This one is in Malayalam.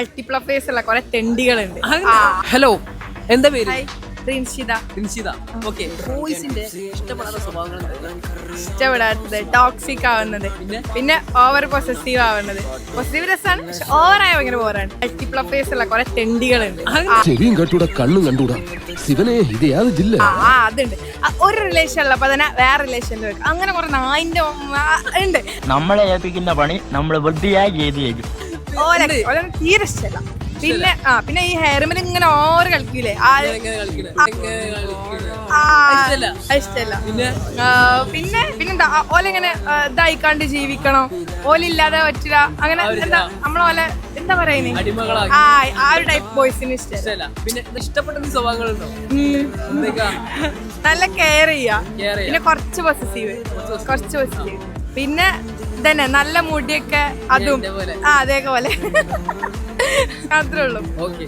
മൾട്ടിപ്ലഫേഴ്സ് ഉള്ള കുറെ തെണ്ടികളുണ്ട്. ഹലോ, എന്താ പേര്? ഓക്കെ. ബോയ്സിന്റെ ഇഷ്ടപ്പെടാത്ത സ്വഭാവങ്ങൾ ഇഷ്ടപ്പെടാത്തത് ടോക്സിക് ആവുന്നത്, പിന്നെ ഓവർ പൊസസീവ് ആവുന്നത്. പൊസസീവ്നെസ് ആണ്, പക്ഷെ ഓവറായ ഭയങ്കര ഓവറാണ്. മൾട്ടിപ്ലഫേഴ്സ് ഉള്ള കുറെ തെണ്ടികളുണ്ട്. ചെവിയും കണ്ടൂടാ കണ്ണും കണ്ടൂടാ ശിവനെ ഇത് യാത് ജില്ല. അതുണ്ട്. ഒരു റിലേഷൻ ഉള്ളപ്പോ തന്നെ വേറെ റിലേഷനിൽ വെക്കും. അങ്ങനെ കുറെ നായിന്റെ ഉണ്ട്. നമ്മളെ ഏൽപ്പിക്കുന്ന പണി നമ്മൾ വൃത്തിയായി ചെയ്ത് ചെയ്യും. ഓല തീരെ ഇഷ്ടമല്ല. പിന്നെ ഈ ഹെയർമിൽ ഇങ്ങനെ ഓവർ കളിക്കൂലേ, ഇഷ്ടല്ല. പിന്നെന്താ ഓലിങ്ങനെ ഇതായിക്കാണ്ട് ജീവിക്കണം, ഓലില്ലാതെ പറ്റില്ല. അങ്ങനെ എന്താ നമ്മളോലെ എന്താ പറയുന്നേ, ആ ഒരു ടൈപ്പ് ബോയ്സിന് ഇഷ്ടമല്ല. പിന്നെ ഇഷ്ടപ്പെട്ട സ്വഭാവങ്ങളുണ്ടോ? നല്ല കെയർ ചെയ്യാ, പിന്നെ കുറച്ച് പൊസസീവ്. പിന്നെ ഇതന്നെ നല്ല മുടിയൊക്കെ, അതും അതേപോലെ. അത്രേ ഉള്ളൂ. ഓക്കെ.